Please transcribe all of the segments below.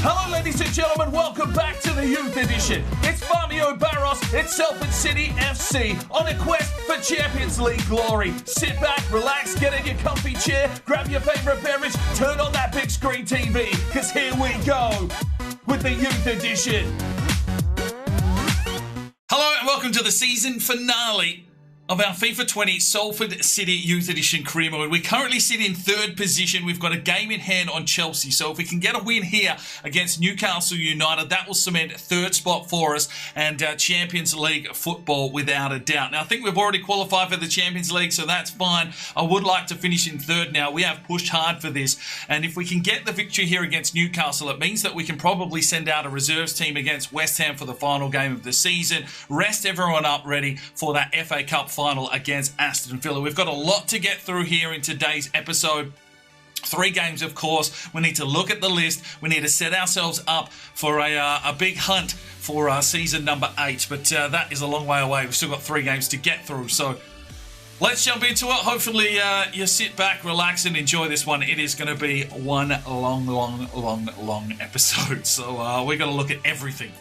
Hello, ladies and gentlemen. Welcome back to the Youth Edition. It's Barmio Barros. It's Salford City FC on a quest for Champions League glory. Sit back, relax, get in your comfy chair, grab your favourite beverage, turn on that big screen TV, because here we go with the Youth Edition. Hello and welcome to the season finale of our FIFA 20 Salford City Youth Edition career mode. We currently sit in third position. We've got a game in hand on Chelsea. So if we can get a win here against Newcastle United, that will cement third spot for us and Champions League football without a doubt. Now, I think we've already qualified for the Champions League, so that's fine. I would like to finish in third now. We have pushed hard for this. And if we can get the victory here against Newcastle, it means that we can probably send out a reserves team against West Ham for the final game of the season. Rest everyone up ready for that FA Cup final against Aston Villa. We've got a lot to get through here in today's episode. 3 games, of course. We need to look at the list. We need to set ourselves up for a big hunt for season number 8. But that is a long way away. We've still got 3 games to get through. So let's jump into it. Hopefully you sit back, relax, and enjoy this one. It is going to be one long episode. So we're going to look at everything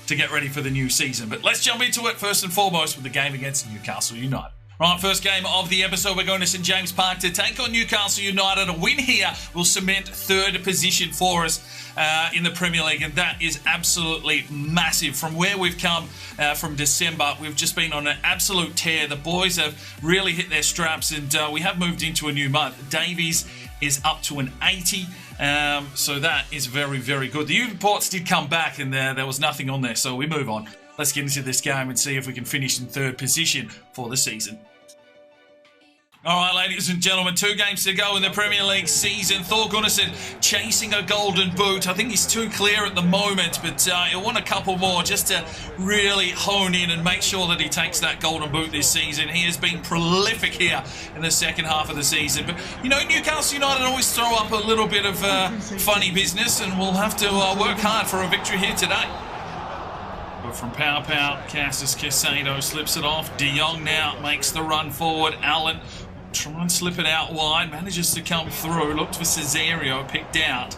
to get ready for the new season. But let's jump into it first and foremost with the game against Newcastle United. Right, first game of the episode, we're going to St James Park to take on Newcastle United. A win here will cement third position for us in the Premier League, and that is absolutely massive. From where we've come from December, we've just been on an absolute tear. The boys have really hit their straps, and we have moved into a new month. Davies is up to an 80. So that is very, very good. The youth reports did come back and there was nothing on there, so we move on. Let's get into this game and see if we can finish in third position for the season. All right, ladies and gentlemen, 2 games to go in the Premier League season. Thor Gunnarsson chasing a golden boot. I think he's too clear at the moment, but he'll want a couple more just to really hone in and make sure that he takes that golden boot this season. He has been prolific here in the second half of the season. But, you know, Newcastle United always throw up a little bit of funny business, and we'll have to work hard for a victory here today. But from Pow, Cassis Casado slips it off. De Jong now makes the run forward. Allen try and slip it out wide, manages to come through, looked for Cesario, picked out.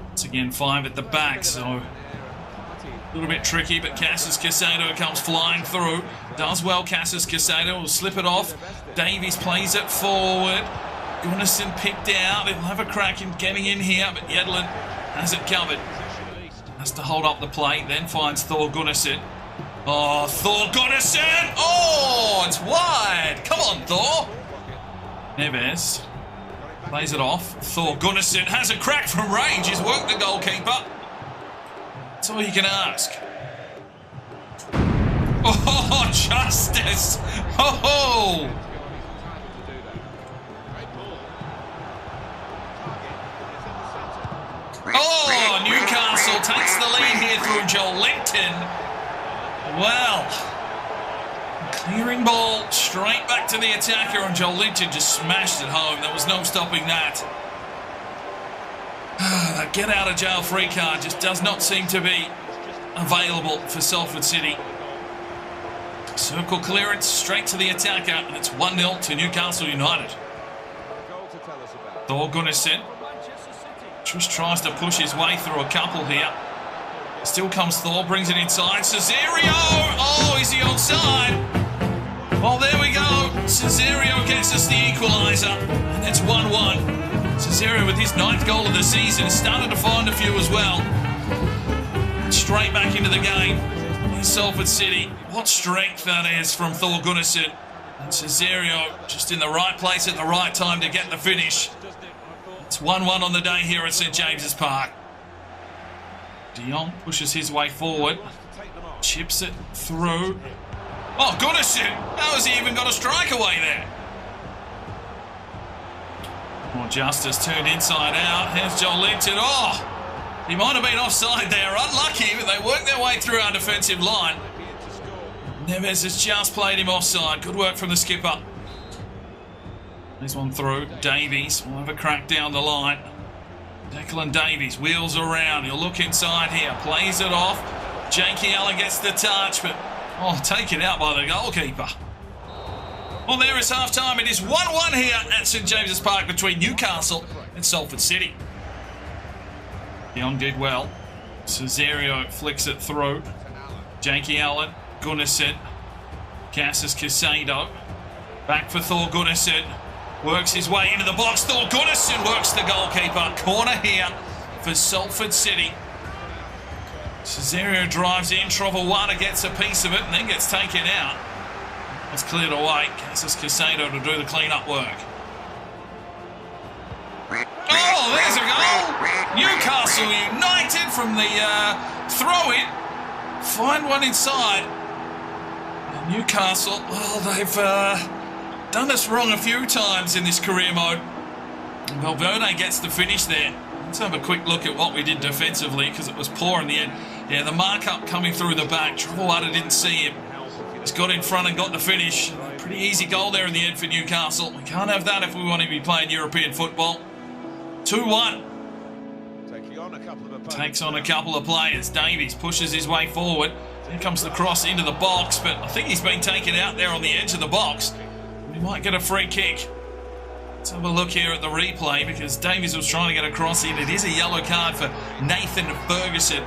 Once again, 5 at the back, so a little bit tricky, but Cassis Casado comes flying through. Does well, Cassis Casado will slip it off. Davies plays it forward. Gunnarsson picked out. They'll have a crack in getting in here, but Yedlin has it covered. Has to hold up the plate, then finds Thor Gunnarsson. Oh, Thor Gunnarsson! Oh, it's wide! Come on, Thor! Neves plays it off. Thor Gunnarsson has a crack from range. He's worked the goalkeeper. That's all you can ask. Oh, justice! Oh! Oh, Newcastle takes the lead here through Joelinton. Well, clearing ball straight back to the attacker, and Joelinton just smashed it home. There was no stopping that. That get out of jail free card just does not seem to be available for Salford City. Circle clearance straight to the attacker, and it's 1-0 to Newcastle United. Thor Gunnarsson just tries to push his way through a couple here. Still comes Thor, brings it inside. Cesario! Oh, is he onside? Oh, there we go. Cesario gets us the equaliser, and it's 1-1. Cesario with his 9th goal of the season. Started to find a few as well. Straight back into the game in Salford City. What strength that is from Thor Gunnarsson. And Cesario just in the right place at the right time to get the finish. It's 1-1 on the day here at St James's Park. De Jong pushes his way forward, chips it through. Oh, Gunnarsson! How has he even got a strike away there? More justice turned inside out. Here's Joelinton. Oh! He might have been offside there. Unlucky, but they worked their way through our defensive line. Neves has just played him offside. Good work from the skipper. There's one through. Davies will have a crack down the line. Declan Davies wheels around. He'll look inside here. Plays it off. Jakey Allen gets the touch, but taken out by the goalkeeper. Well, there is half-time. It is 1-1 here at St James's Park between Newcastle and Salford City. Young did well. Cesario flicks it through. Jakey Allen, Gunnarsson, Cassius Casado. Back for Thor Gunnarsson. Works his way into the box. Thor Gunnarsson works the goalkeeper. Corner here for Salford City. Cesario drives in. Trovawada gets a piece of it and then gets taken out. It's cleared away. Cassius Casado to do the clean-up work. Oh, there's a goal! Newcastle United from the throw-in. Find one inside. And Newcastle, well, they've done us wrong a few times in this career mode. Valverde gets the finish there. Let's have a quick look at what we did defensively because it was poor in the end. Yeah, the mark-up coming through the back. Trovawada didn't see him. He's got in front and got the finish. Pretty easy goal there in the end for Newcastle. We can't have that if we want to be playing European football. 2-1. Takes on a couple of players. Davies pushes his way forward. Here comes the cross into the box, but I think he's been taken out there on the edge of the box. We might get a free kick. Let's have a look here at the replay because Davies was trying to get a cross in. It is a yellow card for Nathan Ferguson.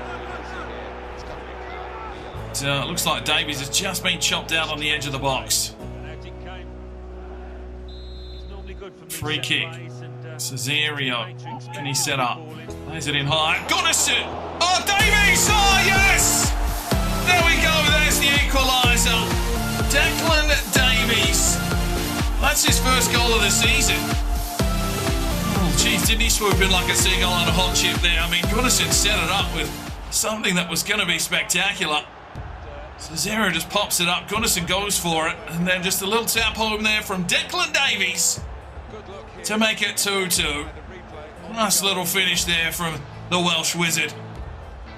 It looks like Davies has just been chopped out on the edge of the box. Free kick. Cesario. Can he set up? Plays it in high. Gunnarsson! Oh, Davies! Oh, yes! There we go. There's the equaliser. Declan Davies. That's his first goal of the season. Oh, geez, didn't he swoop in like a seagull on a hot chip there? I mean, Gunnarsson set it up with something that was going to be spectacular. Cesario just pops it up. Gunnarsson goes for it. And then just a little tap home there from Declan Davies to make it 2-2. Nice little finish there from the Welsh wizard.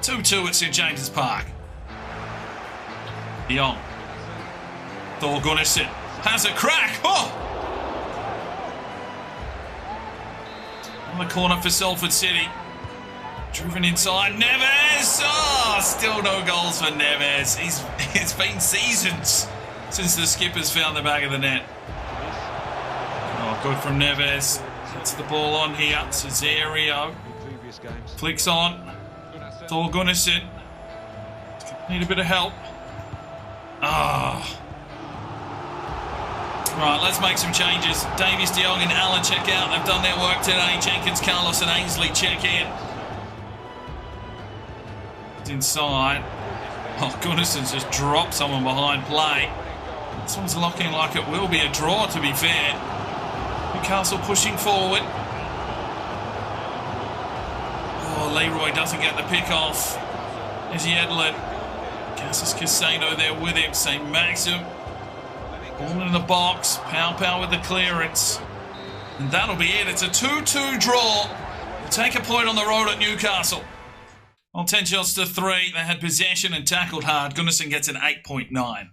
2-2 at St James's Park. Young. Thor Gunnarsson has a crack. Oh! On the corner for Salford City. Driven inside. Neves! Oh, still no goals for Neves. It's been seasons since the skipper's found the back of the net. Oh, good from Neves. Gets the ball on here. Cesario. Flicks on. Thor Gunnarsson. Need a bit of help. Ah. Right, let's make some changes. Davies, De Jong and Allen check out. They've done their work today. Jenkins, Carlos and Ainsley check in. It's inside. Oh, Gunnarsson's just dropped someone behind play. This one's looking like it will be a draw, to be fair. Newcastle pushing forward. Oh, Leroy doesn't get the pick off. There's Yedlin. Cassius Casado there with him. St. Maxim. Ball in the box. Pow with the clearance. And that'll be it. It's a 2-2 draw. We'll take a point on the road at Newcastle. On 10 shots to 3. They had possession and tackled hard. Gunnarsson gets an 8.9.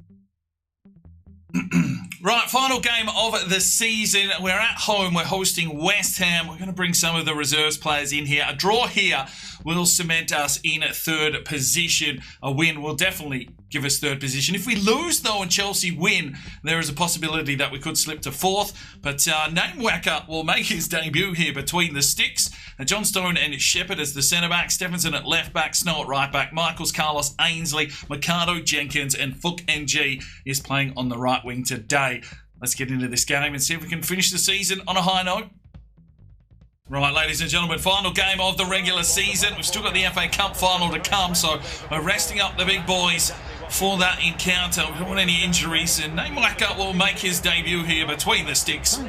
Right, final game of the season. We're at home. We're hosting West Ham. We're going to bring some of the reserves players in here. A draw here will cement us in third position. A win will definitely give us third position. If we lose, though, and Chelsea win, there is a possibility that we could slip to fourth. But Name Wacker will make his debut here between the sticks. John Stone and Shepherd as the centre-back. Stephenson at left-back. Snow at right-back. Michaels, Carlos, Ainsley, Mercado, Jenkins, and Fook NG is playing on the right wing today. Let's get into this game and see if we can finish the season on a high note. Right, ladies and gentlemen, final game of the regular season. We've still got the FA Cup final to come, so we're resting up the big boys for that encounter. We don't want any injuries, and Name Wacker will make his debut here between the sticks. And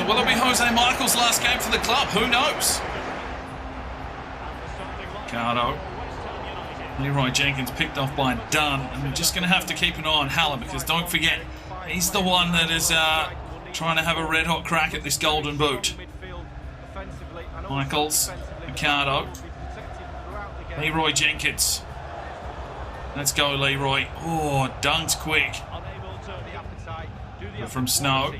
will it be Jose Michael's last game for the club? Who knows? Ricardo. Leroy Jenkins picked off by Dunn, and we're just going to have to keep an eye on Haller because don't forget, he's the one that is trying to have a red-hot crack at this golden boot. Michaels, Ricardo, Leroy Jenkins. Let's go, Leroy. Oh, Dunn's quick. From Snow.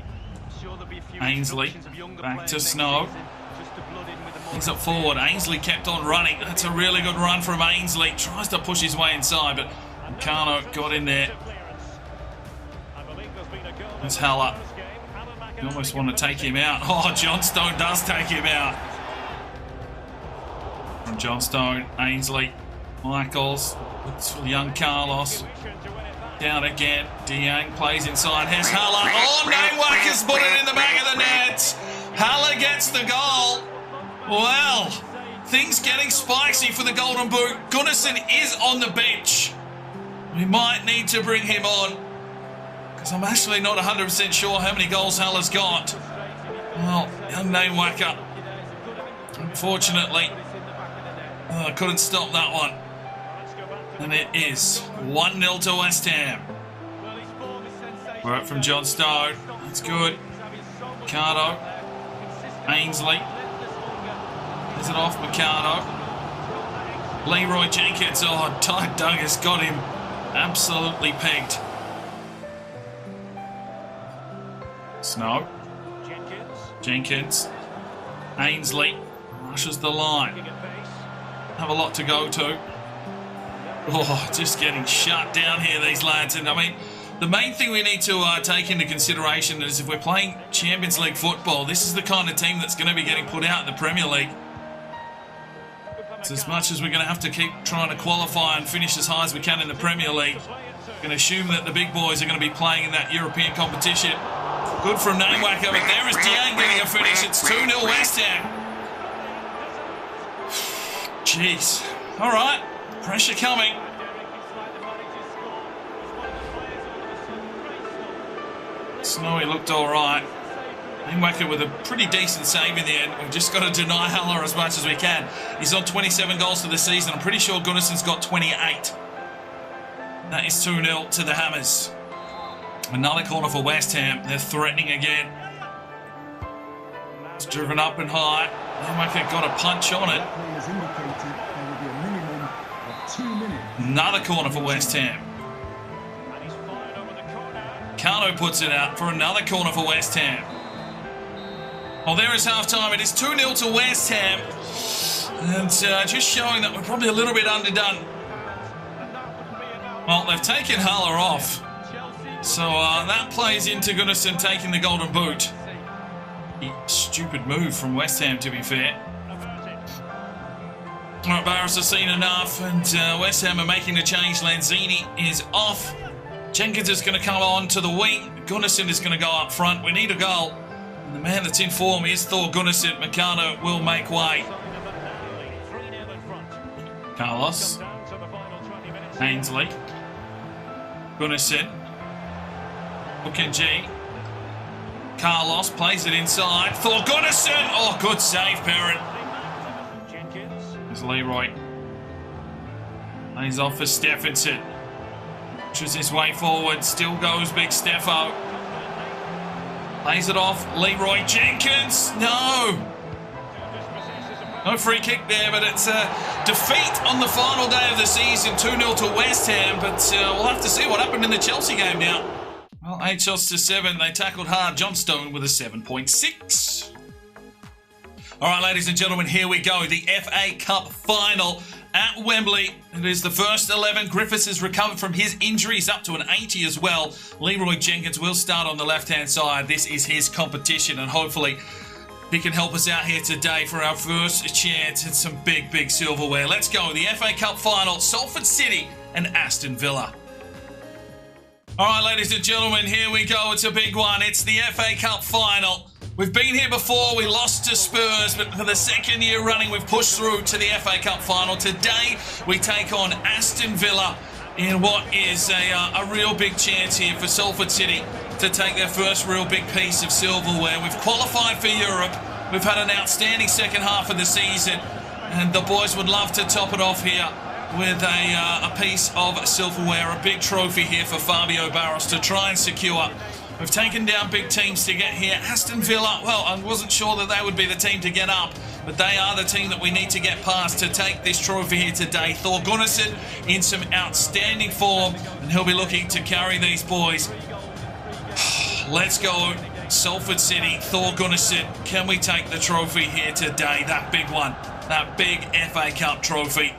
Ainsley, back to Snow. He's up forward. Ainsley kept on running. That's a really good run from Ainsley. Tries to push his way inside, but Ricardo got in there. There's Haller. You almost want to take him out. Oh, John Stone does take him out. from Johnstone, Ainsley, Michaels, looks for young Carlos. Down again, Diang plays inside, here's Haller. Oh, Nainwacker's put it in the back of the net. Haller gets the goal. Well, things getting spicy for the Golden Boot. Gunnarsson is on the bench. We might need to bring him on, because I'm actually not 100% sure how many goals Haller's got. Well, young Nainwacker, unfortunately, couldn't stop that one. And it is 1-0 to West Ham. Work from Johnstone. That's good. Ricardo. Ainsley. Is it off Ricardo? Leroy Jenkins. Oh, Ty Doug has got him absolutely pegged. Snow. Jenkins. Ainsley. Rushes the line. Have a lot to go to. Oh, just getting shut down here, these lads. And I mean, the main thing we need to take into consideration is if we're playing Champions League football, this is the kind of team that's going to be getting put out in the Premier League. So as much as we're going to have to keep trying to qualify and finish as high as we can in the Premier League, we're going to assume that the big boys are going to be playing in that European competition. Good from Nainwacker, but there is Diang getting a finish. It's 2-0 West Ham. Jeez. All right. Pressure coming. Snowy looked all right. Nainwacker with a pretty decent save in the end. We've just got to deny Haller as much as we can. He's on 27 goals for the season. I'm pretty sure Gunnarsson's got 28. That is 2-0 to the Hammers. Another corner for West Ham. They're threatening again. It's driven up and high. Nainwacker got a punch on it. Another corner for West Ham. Carno puts it out for another corner for West Ham. Well, there is half-time. It is 2-0 to West Ham. And just showing that we're probably a little bit underdone. Well, they've taken Haller off. So that plays into Gunnarsson taking the Golden Boot. Stupid move from West Ham, to be fair. Alright, Barras has seen enough, and West Ham are making the change. Lanzini is off. Jenkins is going to come on to the wing. Gunnarsson is going to go up front. We need a goal. And the man that's in form is Thor Gunnarsson. Meccano will make way. Carlos. Ainsley. Gunnarsson. Bukenji. Carlos plays it inside. Thor Gunnarsson! Oh, good save, Perrin. There's Leroy. Lays off for Stephenson. Pushes his way forward. Still goes big Steffo. Lays it off. Leroy Jenkins. No. No free kick there, but it's a defeat on the final day of the season. 2-0 to West Ham, but we'll have to see what happened in the Chelsea game now. Well, 8 shots to 7. They tackled hard. Johnstone with a 7.6. All right, ladies and gentlemen, here we go. The FA Cup final at Wembley. It is the first 11. Griffiths has recovered from his injuries up to an 80 as well. Leroy Jenkins will start on the left-hand side. This is his competition, and hopefully he can help us out here today for our first chance at some big, big silverware. Let's go. The FA Cup final, Salford City and Aston Villa. All right, ladies and gentlemen, here we go. It's a big one. It's the FA Cup final. We've been here before, we lost to Spurs, but for the second year running, we've pushed through to the FA Cup final. Today, we take on Aston Villa in what is a real big chance here for Salford City to take their first real big piece of silverware. We've qualified for Europe. We've had an outstanding second half of the season, and the boys would love to top it off here with a piece of silverware, a big trophy here for Fabio Barros to try and secure. We've taken down big teams to get here. Aston Villa, well, I wasn't sure that they would be the team to get up, but they are the team that we need to get past to take this trophy here today. Thor Gunnarsson in some outstanding form, and he'll be looking to carry these boys. Let's go, Salford City, Thor Gunnarsson. Can we take the trophy here today? That big one, that big FA Cup trophy.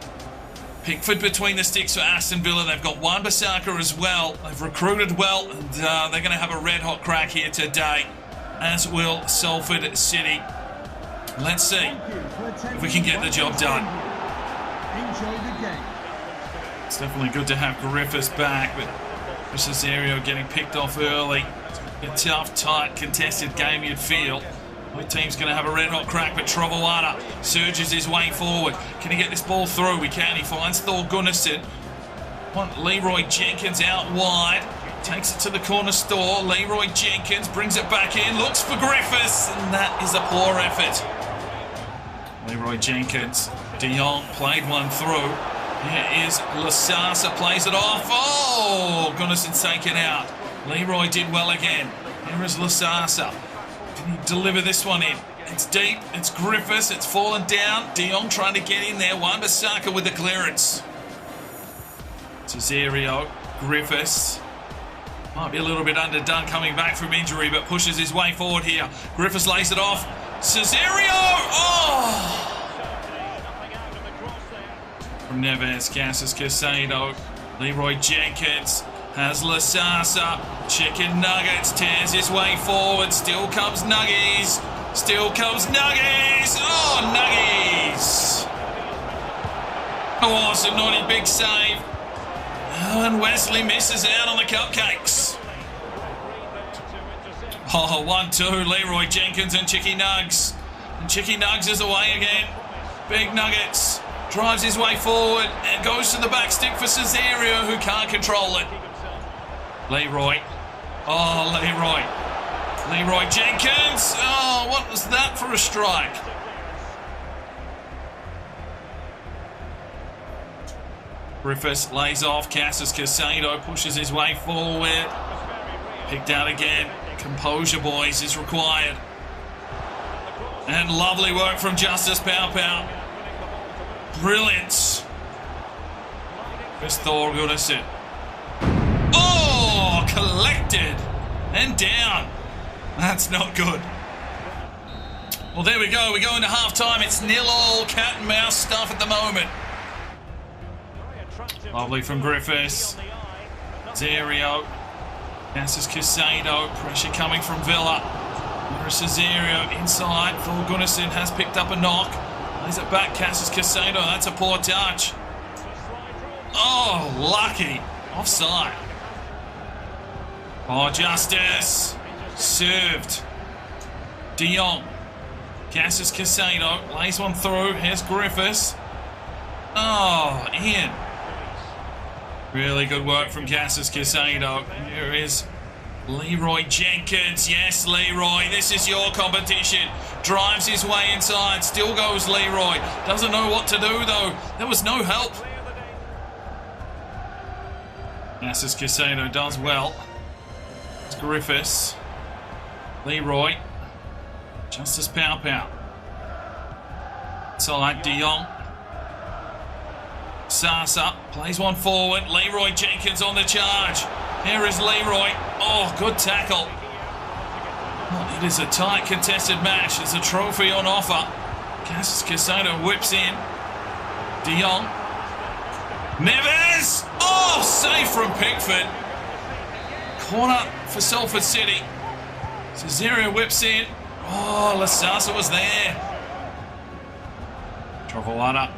Pickford between the sticks for Aston Villa. They've got Wan-Bissaka as well. They've recruited well, and they're going to have a red-hot crack here today, as will Salford City. Let's see if we can get the job done. Enjoy the game. It's definitely good to have Griffiths back, but Cesario getting picked off early. A tough, tight, contested game, you'd feel. The team's going to have a red-hot crack, but Trovoada surges his way forward. Can he get this ball through? He can. He finds Thor Gunnarsson. Leroy Jenkins out wide. Takes it to the corner store. Leroy Jenkins brings it back in. Looks for Griffiths, and that is a poor effort. Leroy Jenkins. De Jong played one through. Here is Lasasa, plays it off. Oh, Gunnarsson's taken out. Leroy did well again. Here is Lasasa. Can he deliver this one in? It's deep. It's Griffiths. It's fallen down. De Jong trying to get in there. Wan-Bissaka with the clearance. Cesario. Griffiths. Might be a little bit underdone coming back from injury, but pushes his way forward here. Griffiths lays it off. Cesario! Oh! From Neves, Cassis Casado. Leroy Jenkins has Lasasa. Chicken Nuggets tears his way forward. Still comes Nuggies. Still comes Nuggies. Oh, Nuggies. Oh, some naughty big save. Oh, and Wesley misses out on the cupcakes. Oh, 1-2. Leroy Jenkins and Chicky Nugs. And Chicky Nugs is away again. Big Nuggets. Drives his way forward and goes to the back stick for Cesario, who can't control it. Leroy. Oh, Leroy. Leroy Jenkins. Oh, what was that for a strike? Griffiths lays off. Cassis Casado pushes his way forward. Picked out again. Composure, boys, is required. And lovely work from AdioszPL. Brilliance. Chris Thor Gunnarsson. Oh, collected and down. That's not good. Well, there we go. We go into half-time. It's 0-0 cat and mouse stuff at the moment. Lovely from Griffiths. Cesario. Cassis Casado. Pressure coming from Villa. Cesario inside. Thor Gunnarsson has picked up a knock. Plays it back, Cassis Casado. That's a poor touch. Oh, lucky. Offside. Oh, Justice. Served. De Jong. Cassis Casado. Lays one through. Here's Griffiths. Oh, Ian. Really good work from Cassis Casado. Here is Leroy Jenkins. Yes, Leroy, this is your competition. Drives his way inside. Still goes Leroy. Doesn't know what to do, though. There was no help. Cassis Casado does well. It's Griffiths. Leroy. AdioszPL. Side, De Jong. Sasa plays one forward. Leroy Jenkins on the charge. Here is Leroy. Oh, good tackle. Well, it is a tight contested match. There's a trophy on offer. Cassis Casado whips in. De Jong. Neves! Oh, save from Pickford. Corner for Salford City. Cesario whips in. Oh, Lasasa was there. Trovoada.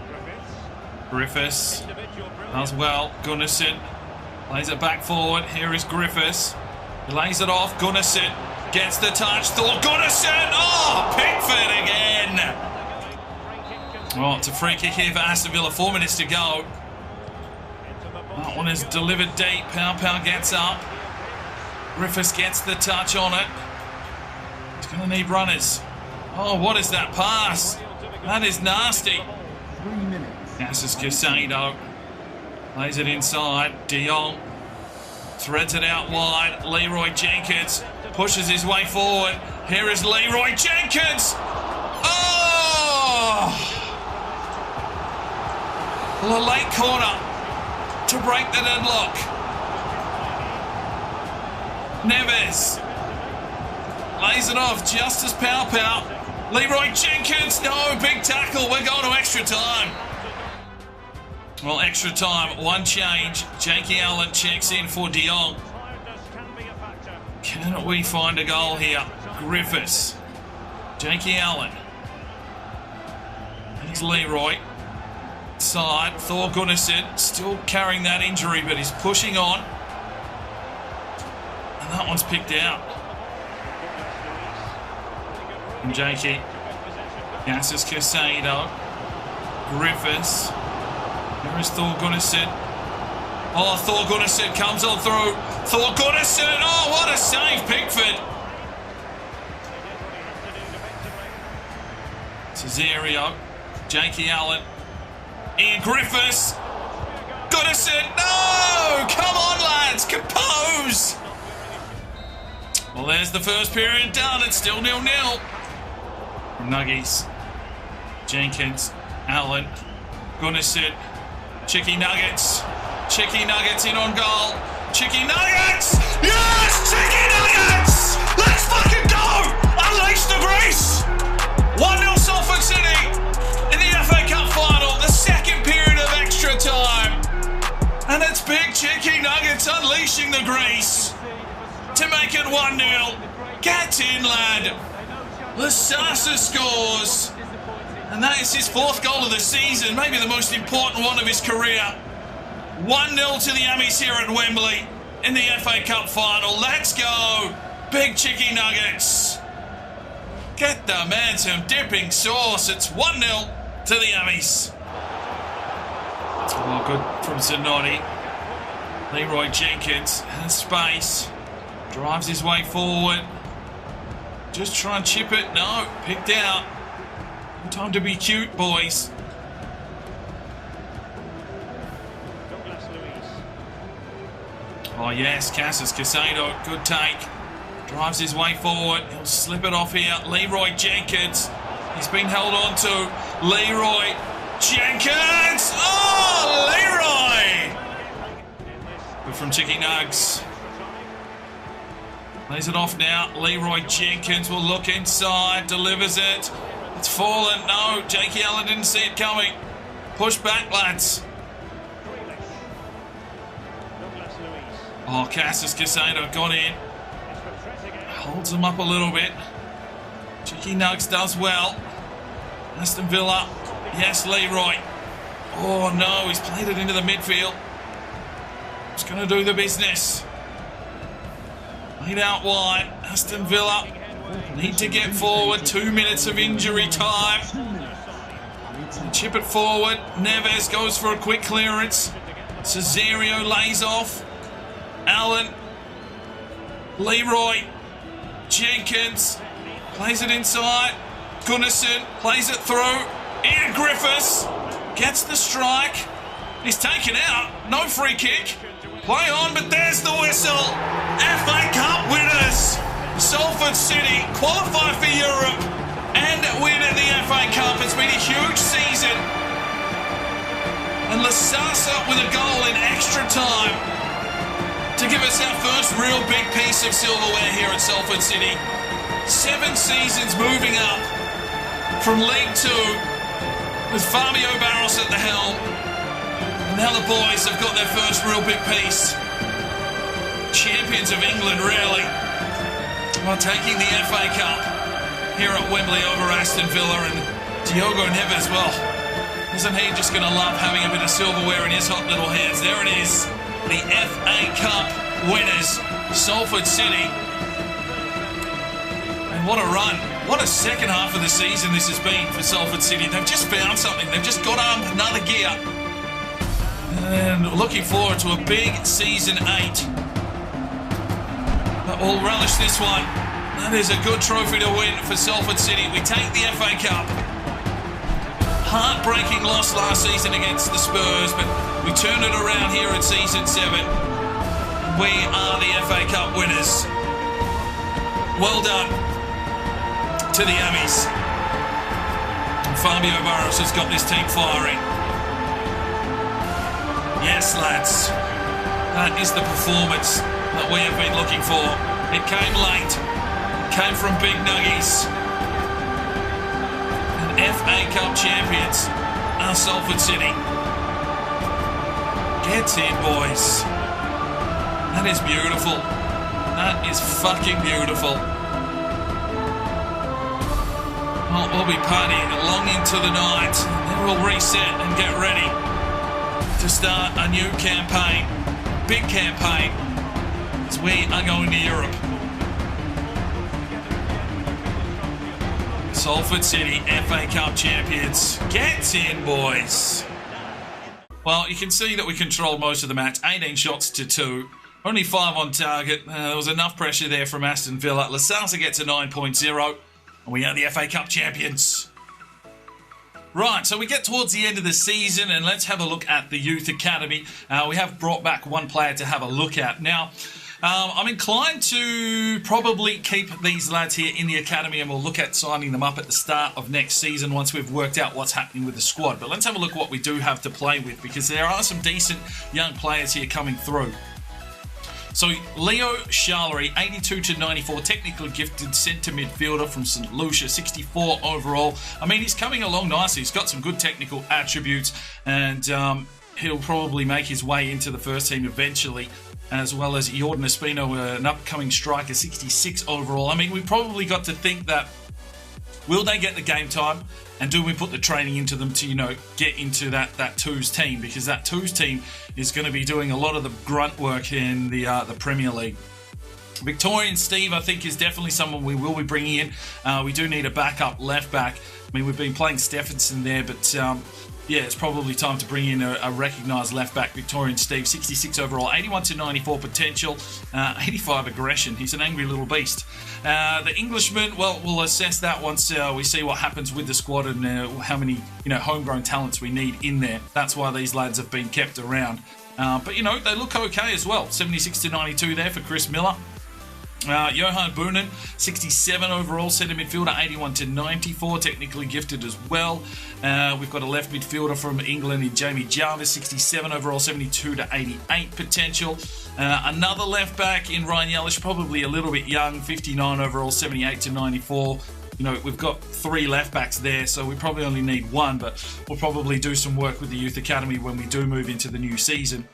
Griffiths as well. Gunnarsson lays it back forward. Here is Griffiths. He lays it off. Gunnarsson gets the touch. Thor Gunnarsson. Oh, Pickford again. Well, it's a free kick here for Aston Villa. 4 minutes to go. That one is delivered deep. Pau gets up. Griffiths gets the touch on it. He's going to need runners. Oh, what is that pass? That is nasty. 3 minutes. Cassis Casado lays it inside. De Jong threads it out wide. Leroy Jenkins pushes his way forward. Here is Leroy Jenkins. Oh! Well, a late corner to break the deadlock. Neves lays it off. AdioszPL. Leroy Jenkins. No, big tackle. We're going to extra time. Well, extra time, one change. Jakey Allen checks in for De Jong. Can we find a goal here? Griffiths. Jakey Allen. Here's Leroy. side. Thor Gunnarsson still carrying that injury, but he's pushing on. And that one's picked out. From Jakey. Gassis Casado. Griffiths. Here is Thor Gunnarsson. Oh, Thor Gunnarsson comes on through. Thor Gunnarsson. Oh, what a save, Pickford. Cesario. Jakey Allen. Ian Griffiths. Gunnarsson. No! Come on, lads. Compose. Well, there's the first period done. It's still 0-0. From Nuggies. Jenkins. Allen. Gunnarsson. Chicky Nuggets. Chicky Nuggets in on goal. Chicky Nuggets! Yes! Chicky Nuggets! Let's fucking go! Unleash the grease! 1-0 Salford City in the FA Cup final. The second period of extra time. And it's big Chicky Nuggets unleashing the grease to make it 1-0. Get in, lad. Lasasa scores. And that is his 4th goal of the season, maybe the most important one of his career. 1-0 to the Ammies here at Wembley in the FA Cup final. Let's go. Big Chicky Nuggets. Get the man some dipping sauce. It's 1-0 to the Ammies. Oh, good from Zanotti. Leroy Jenkins has space. Drives his way forward. Just try and chip it. No, picked out. No time to be cute, boys. Oh yes, Cassis Casado, good take. Drives his way forward. He'll slip it off here. Leroy Jenkins. He's been held on to. Leroy Jenkins! Oh, Leroy! Good from Chicky Nugs. Plays it off now. Leroy Jenkins will look inside. Delivers it. It's fallen. No, Jakey Allen didn't see it coming. Push back, lads. Oh, Cassis Casado got in. Holds him up a little bit. Chicky Nugs does well. Aston Villa. Yes, Leroy. Oh, no, he's played it into the midfield. He's going to do the business. Laid out wide. Aston Villa need to get forward. 2 minutes of injury time. Chip it forward. Neves goes for a quick clearance. Cesario lays off. Allen. Leroy. Jenkins. Plays it inside. Gunnarsson plays it through. Ian Griffiths gets the strike. He's taken out. No free kick. Play on, but there's the whistle. FA Cup winners. Salford City qualify for Europe and win in the FA Cup. It's been a huge season. And Lasasa with a goal in extra time to give us our first real big piece of silverware here at Salford City. 7 seasons moving up from League 2 with Fabio Barros at the helm. And now the boys have got their first real big piece. Champions of England, really. While taking the FA Cup here at Wembley over Aston Villa. And Diogo Neves, well, isn't he just going to love having a bit of silverware in his hot little hands? There it is. The FA Cup winners, Salford City. And what a run. What a second half of the season this has been for Salford City. They've just found something. They've just got on another gear. And looking forward to a big season 8. But we'll relish this one. That is a good trophy to win for Salford City. We take the FA Cup. Heartbreaking loss last season against the Spurs, but we turned it around here in season 7. We are the FA Cup winners. Well done to the Ammies. And Fabio Barros has got this team firing. Yes, lads. That is the performance that we have been looking for. It came late. It came from big nuggies. And FA Cup champions are Salford City. Get in, boys. That is beautiful. That is fucking beautiful. We'll be partying long into the night. Then we'll reset and get ready to start a new campaign. Big campaign. As we are going to Europe. Salford City, FA Cup champions. Get in, boys. Well, you can see that we controlled most of the match. 18 shots to 2. Only 5 on target. There was enough pressure there from Aston Villa. Lasasa gets a 9.0. And we are the FA Cup champions. Right, so we get towards the end of the season, and let's have a look at the Youth Academy. We have brought back one player to have a look at. Now, I'm inclined to probably keep these lads here in the academy, and we'll look at signing them up at the start of next season once we've worked out what's happening with the squad. But let's have a look at what we do have to play with, because there are some decent young players here coming through. So, Leo Charlery, 82 to 94, technically gifted centre midfielder from St Lucia, 64 overall. I mean, he's coming along nicely. He's got some good technical attributes, and he'll probably make his way into the first team eventually, as well as Jordan Espino, an upcoming striker, 66 overall. I mean, we probably got to think that, will they get the game time? And do we put the training into them to, you know, get into that twos team? Because that twos team is going to be doing a lot of the grunt work in the Premier League. Victorian Steve, I think, is definitely someone we will be bringing in. We do need a backup left back. I mean, we've been playing Stephenson there, but yeah, it's probably time to bring in a recognised left back. Victorian Steve, 66 overall, 81 to 94 potential, 85 aggression. He's an angry little beast. The Englishman, well, we'll assess that once we see what happens with the squad and how many, you know, homegrown talents we need in there. That's why these lads have been kept around. But, you know, they look okay as well. 76 to 92 there for Chris Miller. Johan Boonen, 67 overall, centre midfielder, 81 to 94, technically gifted as well. We've got a left midfielder from England in Jamie Jarvis, 67 overall, 72 to 88 potential. Another left back in Ryan Yellish, probably a little bit young, 59 overall, 78 to 94. You know, we've got 3 left backs there, so we probably only need 1, but we'll probably do some work with the Youth Academy when we do move into the new season.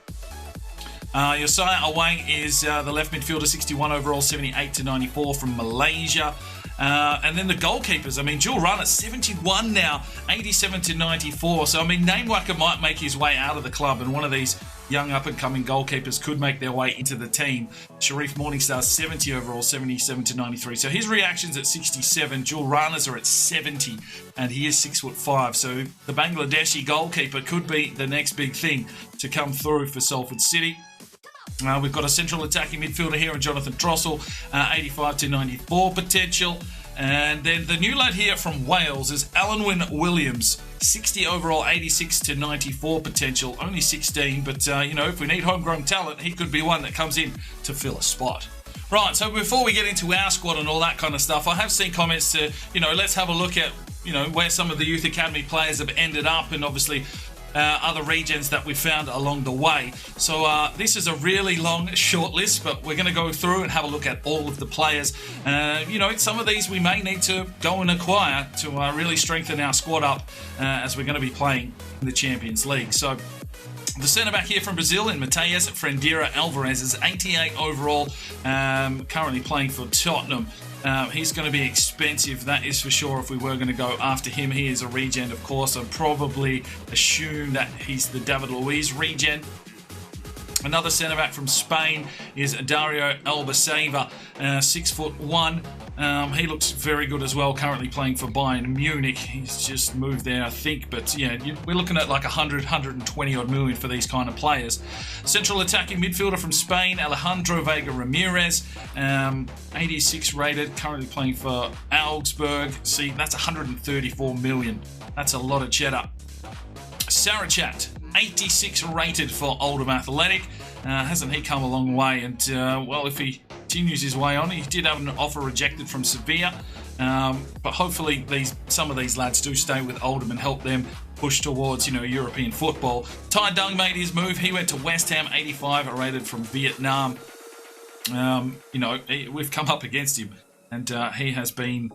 Josiah Awang is the left midfielder, 61 overall, 78 to 94 from Malaysia. And then the goalkeepers, I mean, Jules Runner, 71 now, 87 to 94. So, I mean, Namewacker might make his way out of the club, and one of these young up-and-coming goalkeepers could make their way into the team. Sharif Morningstar, 70 overall, 77 to 93. So his reaction's at 67. Jules Rana's are at 70, and he is 6'5". So the Bangladeshi goalkeeper could be the next big thing to come through for Salford City. We've got a central attacking midfielder here in Jonathan Trossel, 85 to 94 potential. And then the new lad here from Wales is Alan Williams, 60 overall, 86 to 94 potential, only 16. But, you know, if we need homegrown talent, he could be one that comes in to fill a spot. Right, so before we get into our squad and all that kind of stuff, I have seen comments to, you know, let's have a look at, you know, where some of the Youth Academy players have ended up, and obviously other regions that we found along the way. So this is a really long short list, but we're going to go through and have a look at all of the players. You know, some of these we may need to go and acquire to really strengthen our squad up as we're going to be playing in the Champions League. So the centre-back here from Brazil in Mateus Frendira Alvarez is 88 overall, currently playing for Tottenham. He's going to be expensive, that is for sure, if we were going to go after him. He is a regen, of course. I'd probably assume that he's the David Luiz regen. Another centre-back from Spain is Dario Albaceva, 6'1". He looks very good as well, currently playing for Bayern Munich. He's just moved there, I think. But yeah, we're looking at like 120 odd million for these kind of players. Central attacking midfielder from Spain, Alejandro Vega Ramirez, 86 rated, currently playing for Augsburg. See, that's 134 million. That's a lot of cheddar. Sarachat, 86 rated for Oldham Athletic. Hasn't he come a long way? And, well, if he continues his way on, he did have an offer rejected from Sevilla. But hopefully some of these lads do stay with Oldham and help them push towards, you know, European football. Tai Dung made his move. He went to West Ham, 85 rated from Vietnam. You know, we've come up against him, and he has been,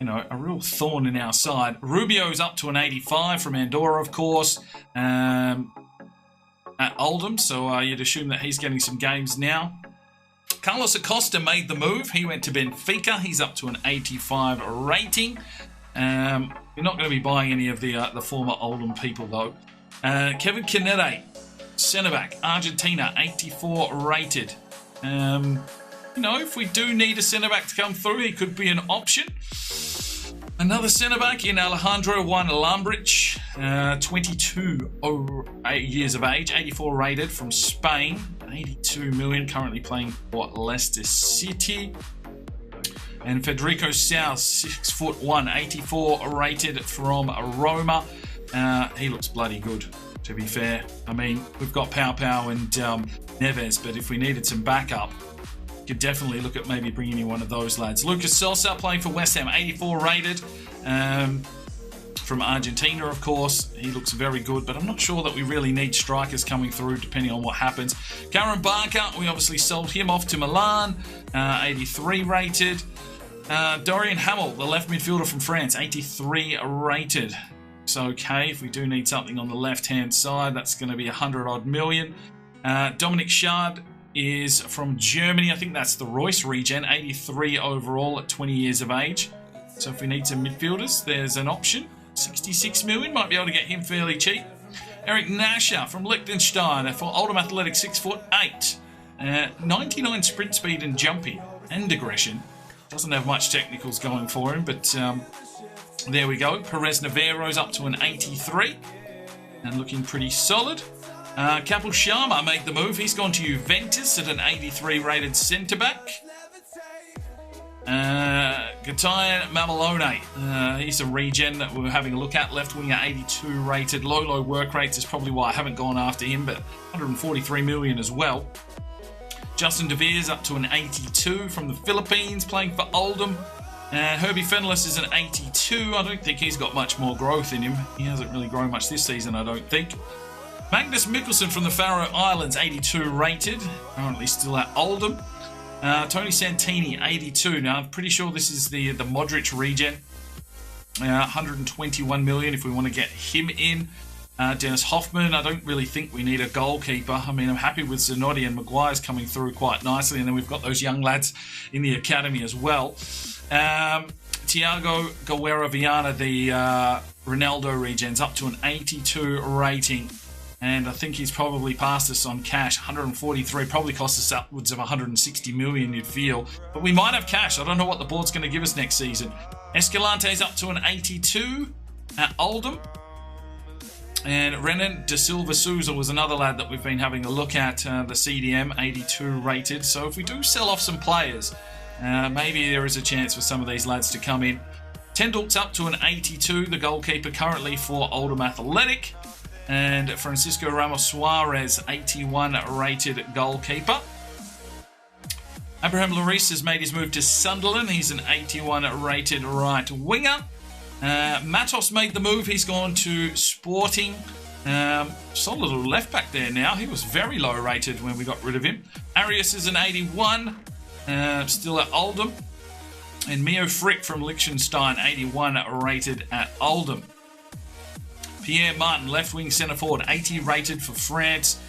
you know, a real thorn in our side. Rubio's up to an 85 from Andorra, of course, at Oldham, so you'd assume that he's getting some games now. Carlos Acosta made the move. He went to Benfica. He's up to an 85 rating. You're not going to be buying any of the former Oldham people, though. Kevin Canete, centre-back, Argentina, 84 rated. You know, if we do need a centre-back to come through, he could be an option. Another centre-back in Alejandro Juan Lambrich, 22 years of age, 84 rated, from Spain, 82 million, currently playing for Leicester City. And Federico South, 6'1", 84 rated, from Roma. He looks bloody good, to be fair. I mean, we've got Pau and Neves, but if we needed some backup, could definitely look at maybe bringing in one of those lads. Lucas Sosa playing for West Ham, 84 rated, from Argentina, of course. He looks very good, but I'm not sure that we really need strikers coming through depending on what happens. Karen Barker, we obviously sold him off to Milan, 83 rated. Dorian Hamel, the left midfielder from France, 83 rated. So okay, if we do need something on the left-hand side, that's going to be 100-odd million. Dominic Schad is from Germany. I think that's the Royce regen, 83 overall at 20 years of age. So if we need some midfielders, there's an option. 66 million, might be able to get him fairly cheap. Eric Nasher from Liechtenstein for Oldham Athletic, 6'8". 99 sprint speed and jumping and aggression. Doesn't have much technicals going for him, but there we go. Perez Navarro's up to an 83 and looking pretty solid. Kapil Sharma made the move. He's gone to Juventus at an 83 rated centre-back. Gatayan Mamalone, he's a regen that we're having a look at. Left winger, 82 rated. Low work rates is probably why I haven't gone after him, but 143 million as well. Justin De Beers up to an 82 from the Philippines, playing for Oldham. Herbie Fenellis is an 82. I don't think he's got much more growth in him. He hasn't really grown much this season, I don't think. Magnus Mikkelsen from the Faroe Islands, 82 rated. Currently still at Oldham. Tony Santini, 82. Now, I'm pretty sure this is the Modric regen. 121 million if we want to get him in. Dennis Hoffman, I don't really think we need a goalkeeper. I mean, I'm happy with Zanotti and Maguire's coming through quite nicely. And then we've got those young lads in the academy as well. Thiago Guerra Viana, the Ronaldo regens, up to an 82 rating. And I think he's probably passed us on cash. 143, probably cost us upwards of 160 million, you'd feel. But we might have cash. I don't know what the board's going to give us next season. Escalante's up to an 82 at Oldham. And Renan De Silva Souza was another lad that we've been having a look at, the CDM, 82 rated. So if we do sell off some players, maybe there is a chance for some of these lads to come in. Tendulk's up to an 82, the goalkeeper currently for Oldham Athletic. And Francisco Ramos Suarez, 81 rated goalkeeper. Abraham Lloris has made his move to Sunderland. He's an 81 rated right winger. Matos made the move. He's gone to Sporting. Solid little left back there now. He was very low rated when we got rid of him. Arias is an 81. Still at Oldham. And Mio Frick from Liechtenstein, 81 rated at Oldham. Pierre Martin, left wing centre forward, 80 rated for France.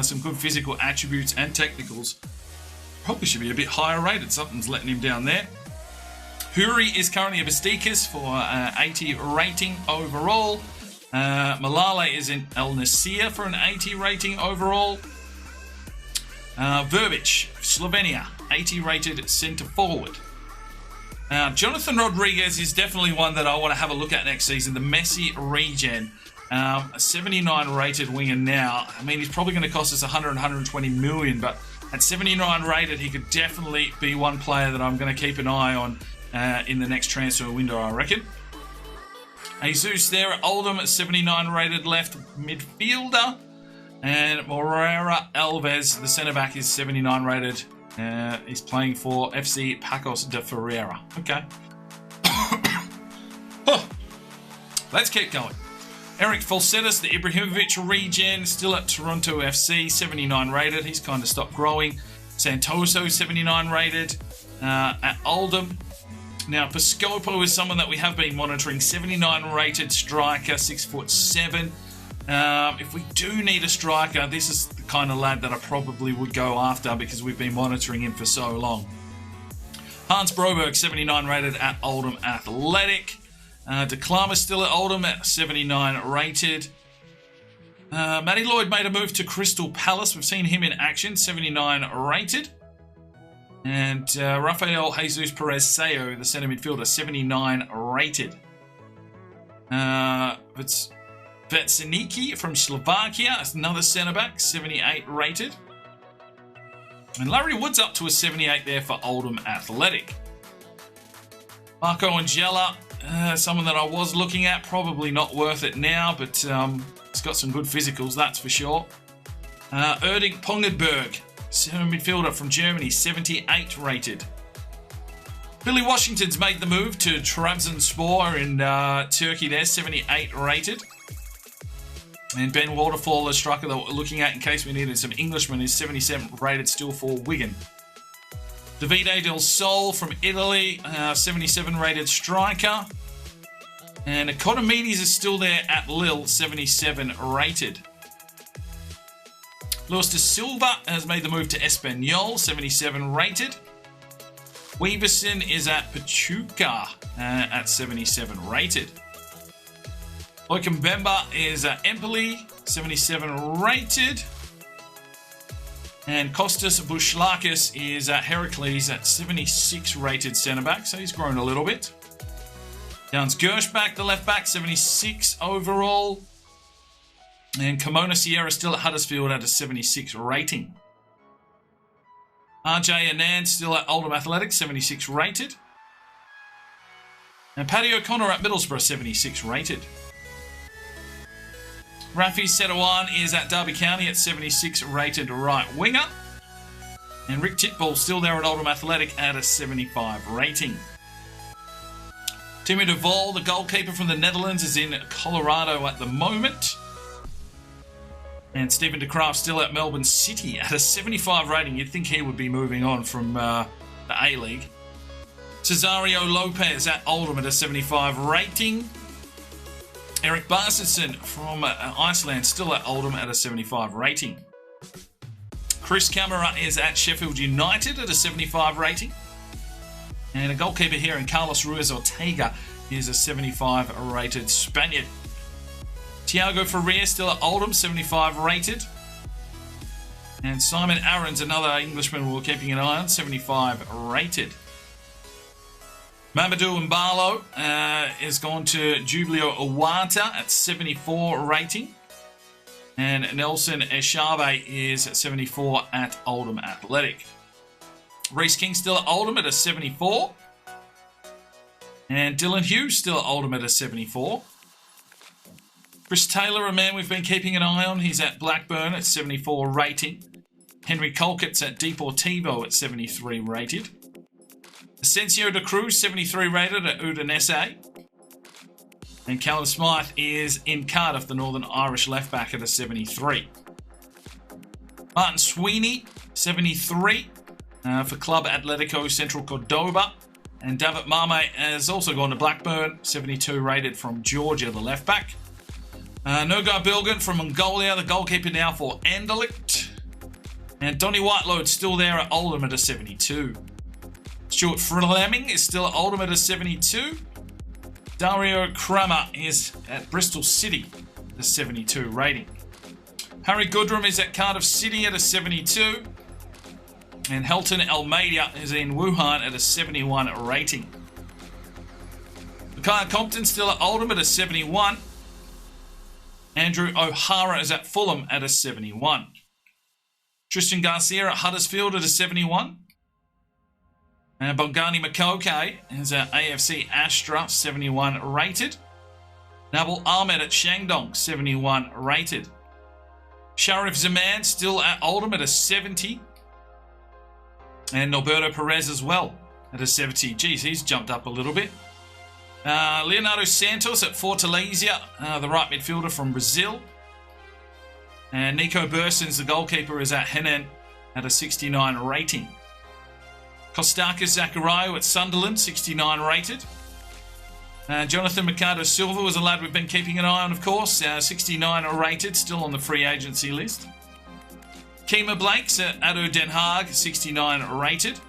Some good physical attributes and technicals. Probably should be a bit higher rated. Something's letting him down there. Huri is currently a Bastikas for 80 rating overall. Malala is in El Nasir for an 80 rating overall. Verbic, Slovenia, 80 rated centre forward. Jonathan Rodriguez is definitely one that I want to have a look at next season. The Messi regen. A 79 rated winger now. I mean, he's probably going to cost us 120 million, but at 79 rated, he could definitely be one player that I'm going to keep an eye on in the next transfer window, I reckon. Jesus there at Oldham at 79 rated left midfielder. And Moreira Alves, the centre-back, is 79 rated. He's playing for FC Pacos de Ferreira. Okay. Let's keep going. Eric Falsetis, the Ibrahimovic regen, still at Toronto FC, 79 rated. He's kind of stopped growing. Santoso, 79 rated at Oldham. Now, Piscopo is someone that we have been monitoring. 79 rated striker, 6'7". If we do need a striker, this is the kind of lad that I probably would go after because we've been monitoring him for so long. Hans Broberg, 79 rated at Oldham Athletic. DeClama's still at Oldham at 79 rated. Matty Lloyd made a move to Crystal Palace. We've seen him in action, 79 rated. And Rafael Jesus Perez Sayo, the centre midfielder, 79 rated. Vetsiniki from Slovakia, another centre-back, 78 rated. And Larry Wood's up to a 78 there for Oldham Athletic. Marco Angela, someone that I was looking at, probably not worth it now, but he's got some good physicals, that's for sure. Erding Pongenberg, centre midfielder from Germany, 78 rated. Billy Washington's made the move to Trabzonspor in Turkey there, 78 rated. And Ben Waterfall, a striker that we're looking at in case we needed some Englishmen, is 77 rated still for Wigan. Davide Del Sol from Italy, 77 rated striker. And Economides is still there at Lille, 77 rated. Luis de Silva has made the move to Espanyol, 77 rated. Weaverson is at Pachuca at 77 rated. Loic is at Empoli, 77 rated. And Kostas Bouchlakis is at Heracles at 76 rated centre-back, so he's grown a little bit. Jans Gershbach, the left-back, 76 overall. And Kimona Sierra still at Huddersfield at a 76 rating. RJ Anand still at Oldham Athletic, 76 rated. And Paddy O'Connor at Middlesbrough, 76 rated. Rafi Sedawan is at Derby County at 76 rated right winger. And Rick Titbull still there at Oldham Athletic at a 75 rating. Timmy de Vol, the goalkeeper from the Netherlands, is in Colorado at the moment. And Stephen de Graaf still at Melbourne City at a 75 rating. You'd think he would be moving on from the A-League. Cesario Lopez at Oldham at a 75 rating. Eric Barsenson from Iceland still at Oldham at a 75 rating. Chris Camara is at Sheffield United at a 75 rating. And a goalkeeper here in Carlos Ruiz Ortega is a 75 rated Spaniard. Tiago Ferrer still at Oldham, 75 rated. And Simon Aaron's another Englishman we're keeping an eye on, 75 rated. Mamadou Mbalo is gone to Jubileo Iwata at 74 rating. And Nelson Eshabe is at 74 at Oldham Athletic. Reece King still at Oldham at a 74. And Dylan Hughes still at Oldham at a 74. Chris Taylor, a man we've been keeping an eye on, he's at Blackburn at 74 rating. Henry Colquitt's at Deportivo at 73 rated. Asensio de Cruz, 73 rated at Udinese. And Callum Smythe is in Cardiff, the Northern Irish left-back at a 73. Martin Sweeney, 73 for Club Atletico Central Cordoba. And David Mame has also gone to Blackburn, 72 rated from Georgia, the left-back. Nogar Bilgan from Mongolia, the goalkeeper now for Anderlecht. And Donny Whiteload's still there at Oldham at a 72. Stuart Fleming is still at Oldham at a 72. Dario Kramer is at Bristol City at a 72 rating. Harry Goodrum is at Cardiff City at a 72. And Helton Almeida is in Wuhan at a 71 rating. Micaiah Compton still at Oldham at a 71. Andrew O'Hara is at Fulham at a 71. Tristan Garcia at Huddersfield at a 71. And Bongani Makoke is at AFC Astra, 71 rated. Nabil Ahmed at Shandong, 71 rated. Sharif Zaman still at Oldham at a 70. And Norberto Perez as well at a 70. Geez, he's jumped up a little bit. Leonardo Santos at Fortaleza, the right midfielder from Brazil. And Nico Bursons, the goalkeeper, is at Henan at a 69 rating. Kostakis Zachariah at Sunderland, 69 rated. Jonathan Mercado Silva was a lad we've been keeping an eye on, of course, 69 rated, still on the free agency list. Kima Blake's at ADO Den Haag, 69 rated.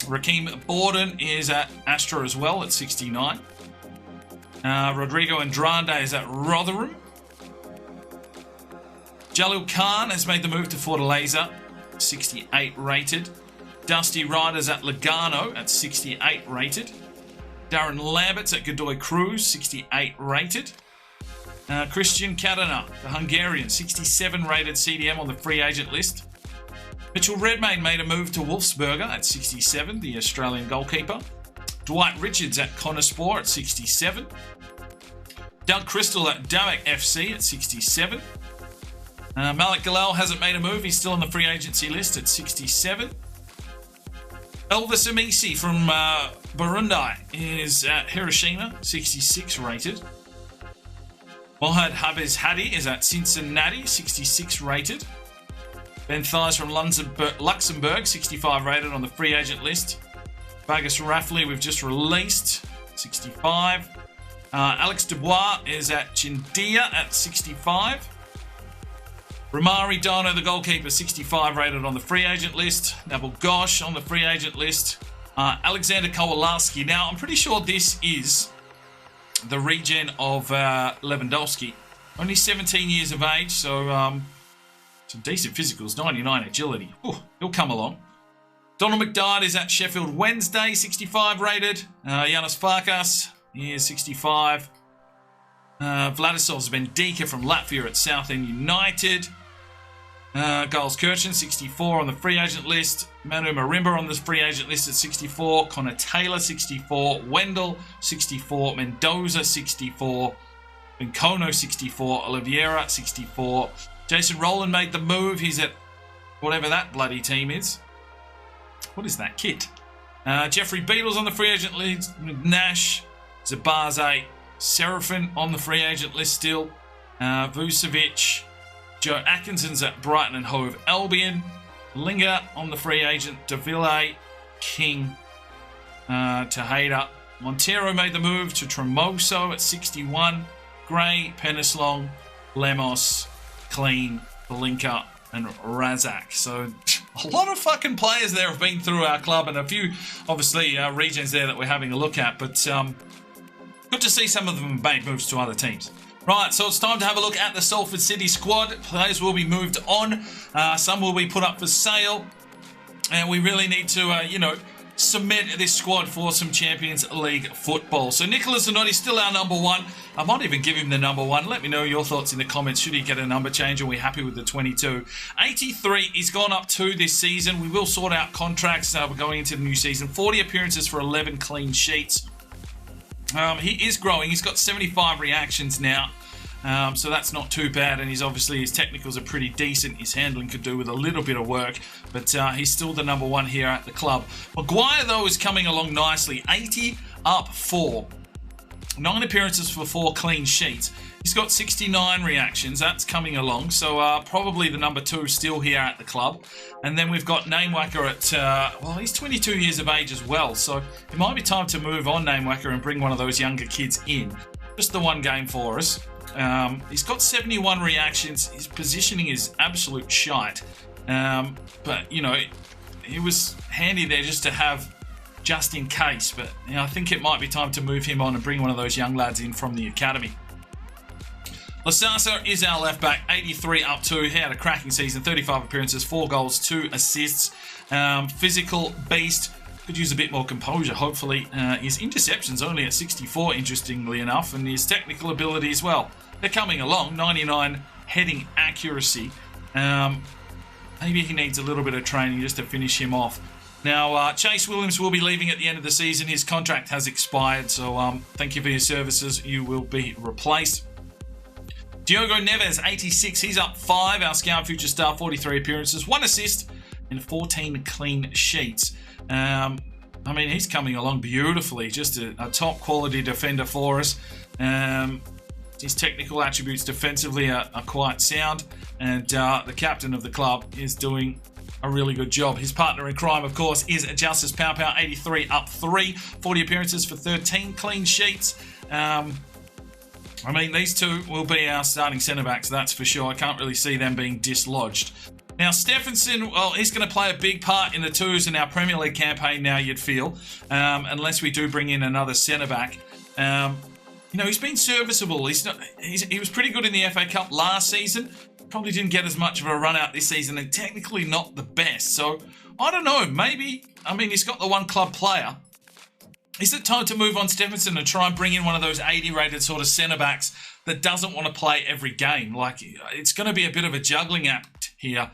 Raheem Borden is at Astra as well at 69. Rodrigo Andrade is at Rotherham. Jalil Khan has made the move to Fortaleza, 68 rated. Dusty Riders at Lugano at 68 rated. Darren Lambert's at Godoy Cruz, 68 rated. Christian Kadana, the Hungarian, 67 rated CDM on the free agent list. Mitchell Redmayne made a move to Wolfsberger at 67, the Australian goalkeeper. Dwight Richards at Connosport at 67. Doug Crystal at Damek FC at 67. Malik Galal hasn't made a move. He's still on the free agency list at 67. Elvis Amisi from Burundi is at Hiroshima, 66 rated. Mohad Habez Hadi is at Cincinnati, 66 rated. Ben Thies from Luxembourg, 65 rated on the free agent list. Vargas Rafley we've just released, 65. Alex Dubois is at Chindia at 65. Romari Dono, the goalkeeper, 65 rated on the free agent list. Nabil Gosh on the free agent list. Alexander Kowalski. Now, I'm pretty sure this is the regen of Lewandowski. Only 17 years of age, so some decent physicals, 99 agility. Ooh, he'll come along. Donald McDonald is at Sheffield Wednesday, 65 rated. Yanis Farkas, he is 65. Vladislav's Bendika from Latvia at Southend United. Giles Kirchen, 64 on the free agent list. Manu Marimba on the free agent list at 64. Connor Taylor, 64. Wendell, 64. Mendoza, 64. Bencono, 64. Oliveira, 64. Jason Rowland made the move. He's at whatever that bloody team is. What is that kit? Jeffrey Beatles on the free agent list. Nash, Zabaze, Serafin on the free agent list still. Vucevic. Joe Atkinson's at Brighton and Hove Albion. Linger on the free agent. Davile, King, Tejeda. Montero made the move to Tremoso at 61. Gray, Penislong, Lemos, Clean, Belinka, and Razak. So a lot of fucking players there have been through our club, and a few, obviously, regions there that we're having a look at. But good to see some of them made moves to other teams. Right, so it's time to have a look at the Salford City squad. Players will be moved on. Some will be put up for sale. And we really need to, cement this squad for some Champions League football. So Nicolas Zanotti's still our number one. I might even give him the number one. Let me know your thoughts in the comments. Should he get a number change? Are we happy with the 22? 83, he's gone up 2 this season. We will sort out contracts. We're going into the new season. 40 appearances for 11 clean sheets. He is growing. He's got 75 reactions now. So that's not too bad, and his technicals are pretty decent. His handling could do with a little bit of work, but he's still the number one here at the club. Maguire, though, is coming along nicely. 80 up 4. 9 appearances for 4 clean sheets. He's got 69 reactions. That's coming along. So probably the number 2 still here at the club. And then we've got Namewacker at, he's 22 years of age as well. So it might be time to move on Namewacker and bring one of those younger kids in. Just the one game for us. He's got 71 reactions. His positioning is absolute shite. But, it was handy there just to have just in case. But I think it might be time to move him on and bring one of those young lads in from the academy. Lasasa is our left back, 83 up 2. He had a cracking season, 35 appearances, 4 goals, 2 assists. Physical beast. Could use a bit more composure, hopefully. His interceptions only at 64, interestingly enough, and his technical ability as well. They're coming along, 99 heading accuracy. Maybe he needs a little bit of training just to finish him off. Now, Chase Williams will be leaving at the end of the season. His contract has expired, so thank you for your services. You will be replaced. Diogo Neves, 86. He's up 5. Our Scout Future Star, 43 appearances, 1 assist, and 14 clean sheets. He's coming along beautifully. Just a top quality defender for us. His technical attributes defensively are quite sound, and the captain of the club is doing a really good job. His partner in crime, of course, is Justice Pow Pow, 83 up 3, 40 appearances for 13 clean sheets. These two will be our starting centre-backs, that's for sure. I can't really see them being dislodged. Now, Stephenson, he's going to play a big part in the twos in our Premier League campaign now, you'd feel, unless we do bring in another centre-back. you know, he's been serviceable. He was pretty good in the FA Cup last season. Probably didn't get as much of a run out this season, and technically not the best. So I don't know. Maybe, I mean, he's got the one club player. Is it time to move on Stephenson and try and bring in one of those 80-rated sort of centre-backs that doesn't want to play every game? Like, it's going to be a bit of a juggling act here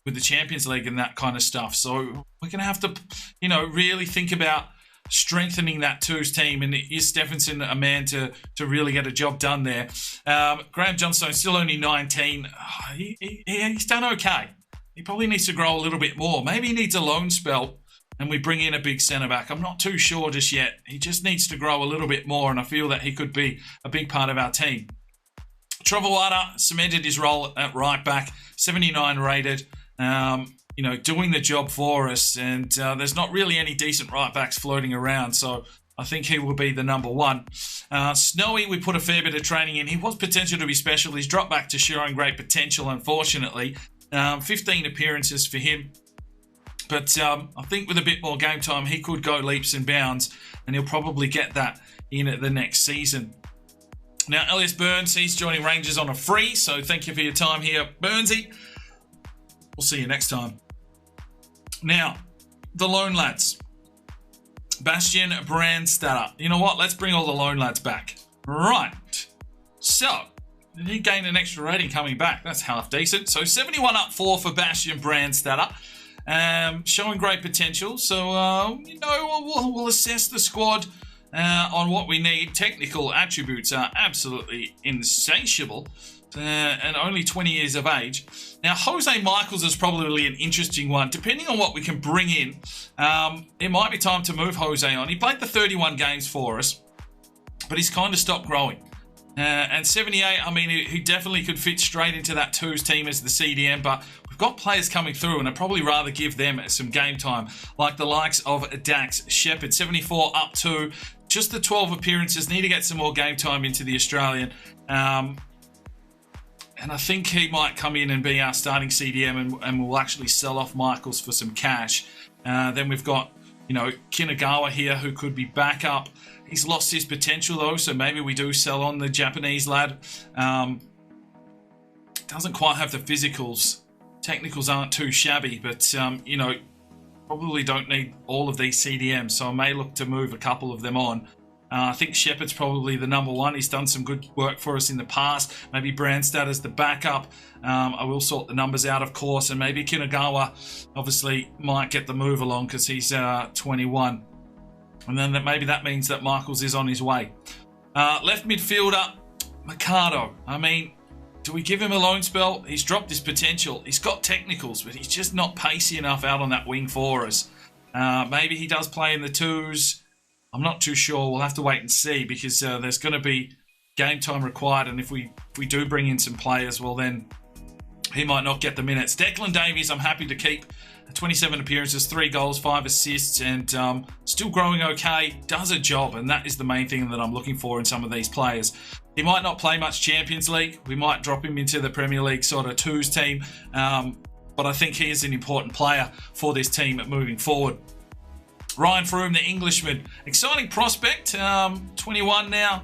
with the Champions League and that kind of stuff. So we're going to have to, you know, really think about strengthening that twos team, and is Stephenson a man to really get a job done there? Graham Johnstone, still only 19. He's done okay. He probably needs to grow a little bit more. Maybe he needs a loan spell and we bring in a big centre-back. I'm not too sure just yet. He just needs to grow a little bit more, and I feel that he could be a big part of our team. Trovawata cemented his role at right back, 79 rated. You know, doing the job for us, and there's not really any decent right backs floating around, so I think he will be the number one. Snowy, we put a fair bit of training in. He was potential to be special. He's dropped back to showing great potential, unfortunately. 15 appearances for him, but I think with a bit more game time, he could go leaps and bounds, and he'll probably get that in at the next season. Now, Elias Burns, he's joining Rangers on a free, so thank you for your time here, Burnsy. We'll see you next time. Now, the loan lads. Bastian Brandstatter. You know what? Let's bring all the loan lads back. Right. So, he gained an extra rating coming back. That's half decent. So, 71 up 4 for Bastian Brandstatter. Showing great potential. So, you know, we'll assess the squad on what we need. Technical attributes are absolutely insatiable. And only 20 years of age. Now, Jose Michaels is probably an interesting one. Depending on what we can bring in, it might be time to move Jose on. He played the 31 games for us, but he's kind of stopped growing. And 78, I mean, he definitely could fit straight into that twos team as the CDM, but we've got players coming through, and I'd probably rather give them some game time, like the likes of Dax Shepherd. 74 up 2. Just the 12 appearances. Need to get some more game time into the Australian. And I think he might come in and be our starting CDM, and we'll actually sell off Michaels for some cash. Then we've got, you know, Kinagawa here, who could be back up. He's lost his potential, though, so maybe we do sell on the Japanese lad. Doesn't quite have the physicals. Technicals aren't too shabby, but, you know, probably don't need all of these CDMs, so I may look to move a couple of them on. I think Shepherd's probably the number one. He's done some good work for us in the past. Maybe Brandstad as the backup. I will sort the numbers out, of course. And maybe Kinagawa obviously might get the move along because he's 21. And then maybe that means that Michaels is on his way. Left midfielder, Mercado. I mean, do we give him a loan spell? He's dropped his potential. He's got technicals, but he's just not pacey enough out on that wing for us. Maybe he does play in the twos. I'm not too sure. We'll have to wait and see, because there's going to be game time required, and if we do bring in some players, well, then he might not get the minutes. Declan Davies, I'm happy to keep. 27 appearances, 3 goals, 5 assists, and still growing okay. Does a job, and that is the main thing that I'm looking for in some of these players. He might not play much Champions League. We might drop him into the Premier League sort of twos team, but I think he is an important player for this team moving forward. Ryan Froome, the Englishman. Exciting prospect, 21 now.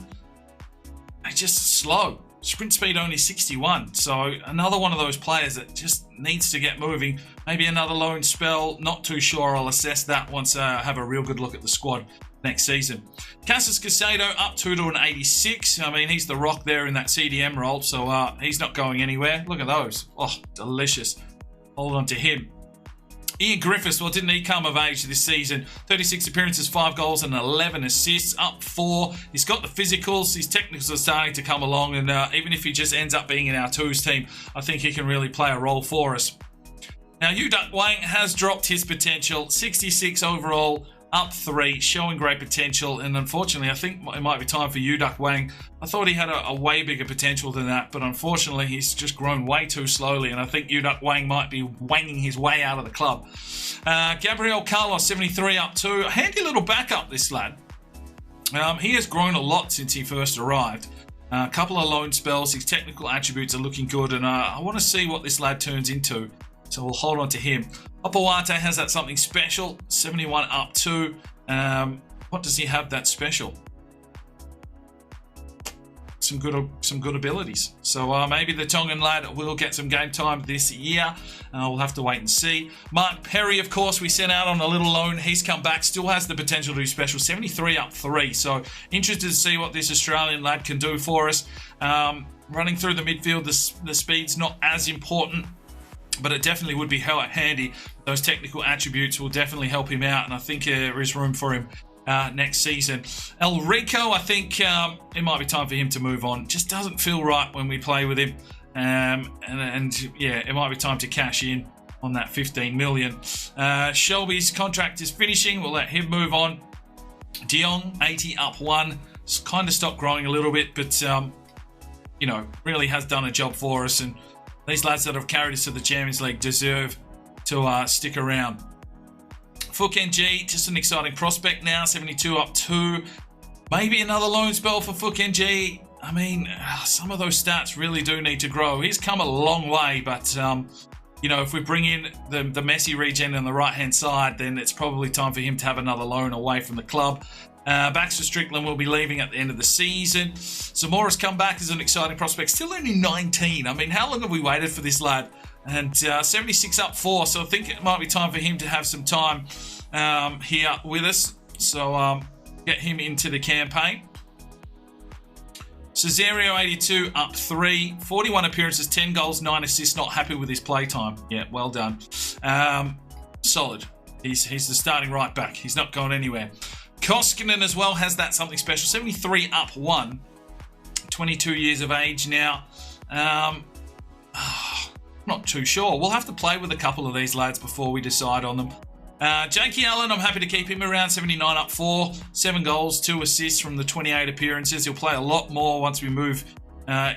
He's just slow. Sprint speed only 61. So another one of those players that just needs to get moving. Maybe another loan spell. Not too sure. I'll assess that once I have a real good look at the squad next season. Cassis Casado up to an 86. I mean, he's the rock there in that CDM role. So he's not going anywhere. Look at those. Oh, delicious. Hold on to him. Ian Griffiths, well, didn't he come of age this season? 36 appearances, 5 goals and 11 assists, up 4. He's got the physicals. His technicals are starting to come along, and even if he just ends up being in our twos team, I think he can really play a role for us. Now, Yu-Duck Wang has dropped his potential. 66 overall, up 3, showing great potential, and unfortunately, I think it might be time for Yu-Duck Wang. I thought he had a way bigger potential than that, but unfortunately, he's just grown way too slowly, and I think Yu-Duck Wang might be wanging his way out of the club. Gabriel Carlos, 73 up 2. A handy little backup, this lad. He has grown a lot since he first arrived. A couple of loan spells. His technical attributes are looking good, and I want to see what this lad turns into. So we'll hold on to him. Opawate has that something special. 71 up 2. What does he have that's special? some good abilities. So maybe the Tongan lad will get some game time this year. We'll have to wait and see. Mark Perry, of course, we sent out on a little loan. He's come back, still has the potential to do special. 73 up 3. So interested to see what this Australian lad can do for us. Running through the midfield, the speed's not as important, but it definitely would be handy. Those technical attributes will definitely help him out, and I think there is room for him next season. El Rico, I think it might be time for him to move on. Just doesn't feel right when we play with him. And yeah, it might be time to cash in on that 15 million. Shelby's contract is finishing. We'll let him move on. De Jong, 80 up 1. It's kind of stopped growing a little bit, but you know, really has done a job for us. And these lads that have carried us to the Champions League deserve to stick around. Fook NG, just an exciting prospect now, 72 up 2. Maybe another loan spell for Fook NG. I mean, some of those stats really do need to grow. He's come a long way, but, you know, if we bring in the Messi regen on the right-hand side, then it's probably time for him to have another loan away from the club. Baxter Strickland will be leaving at the end of the season. Zamora's come back as an exciting prospect, still only 19. I mean, how long have we waited for this lad? And 76 up 4, so I think it might be time for him to have some time here with us. So get him into the campaign. Cesario, 82 up 3, 41 appearances, 10 goals, 9 assists. Not happy with his play time. Yeah, well done. Solid. He's the starting right back. He's not going anywhere. Koskinen as well has that something special. 73 up 1, 22 years of age now. Not too sure. We'll have to play with a couple of these lads before we decide on them. Jakey Allen, I'm happy to keep him around. 79 up 4, 7 goals, 2 assists from the 28 appearances. He'll play a lot more once we move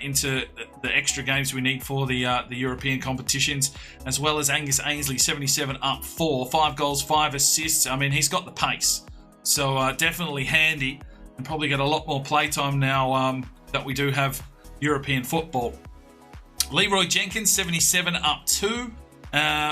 into the extra games we need for the European competitions, as well as Angus Ainsley, 77 up 4, 5 goals, 5 assists. I mean, he's got the pace. So definitely handy, and probably get a lot more playtime now that we do have European football. Leroy Jenkins, 77 up 2,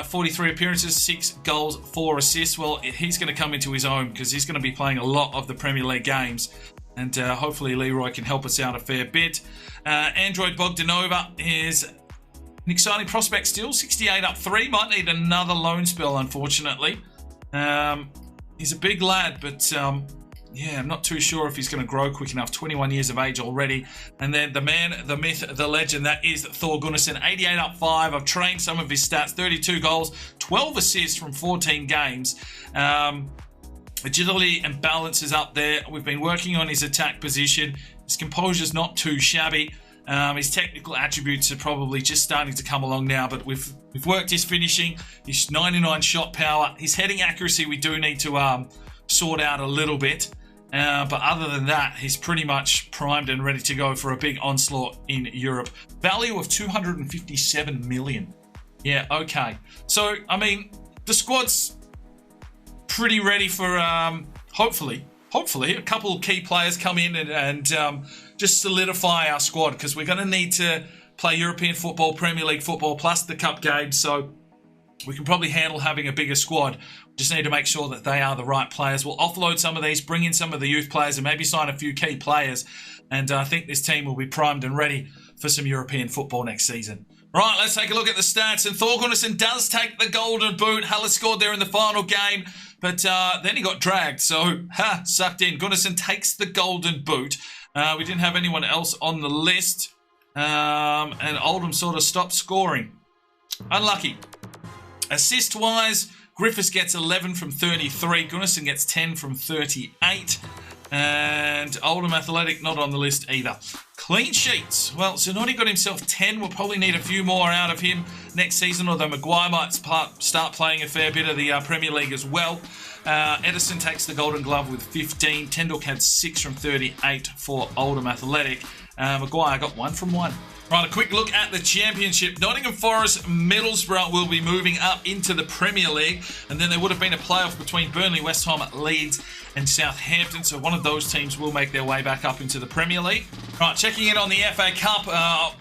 43 appearances, 6 goals, 4 assists. Well, he's going to come into his own because he's going to be playing a lot of the Premier League games, and hopefully Leroy can help us out a fair bit. Android Bogdanova is an exciting prospect still, 68 up 3, might need another loan spell, unfortunately. He's a big lad, but yeah, I'm not too sure if he's going to grow quick enough. 21 years of age already. And then the man, the myth, the legend, that is Thor Gunnarsson, 88 up 5. I've trained some of his stats, 32 goals, 12 assists from 14 games. Agility and balance is up there. We've been working on his attack position. His composure's not too shabby. His technical attributes are probably just starting to come along now, but we've worked his finishing, his 99 shot power, his heading accuracy we do need to sort out a little bit. But other than that, he's pretty much primed and ready to go for a big onslaught in Europe. Value of 257 million. Yeah, okay. So, I mean, the squad's pretty ready for, hopefully, a couple of key players come in and just solidify our squad, because we're going to need to play European football, Premier League football, plus the cup games. So we can probably handle having a bigger squad. We just need to make sure that they are the right players. We'll offload some of these, bring in some of the youth players, and maybe sign a few key players. And I think this team will be primed and ready for some European football next season. Right, let's take a look at the stats. And Thor Gunnarsson does take the golden boot. Haller scored there in the final game, but then he got dragged. So, sucked in. Gunnarsson takes the golden boot. We didn't have anyone else on the list. And Oldham sort of stopped scoring. Unlucky. Assist-wise, Griffiths gets 11 from 33. Gunnarsson gets 10 from 38. And Oldham Athletic not on the list either. Clean sheets. Well, Zanotti got himself 10. We'll probably need a few more out of him next season, although Maguire might start playing a fair bit of the Premier League as well. Edison takes the Golden Glove with 15. Tendulk had 6 from 38 for Oldham Athletic. Maguire got 1 from 1. Right, a quick look at the Championship. Nottingham Forest, Middlesbrough will be moving up into the Premier League, and then there would have been a playoff between Burnley, West Ham, Leeds and Southampton, so one of those teams will make their way back up into the Premier League. Right, checking in on the FA Cup,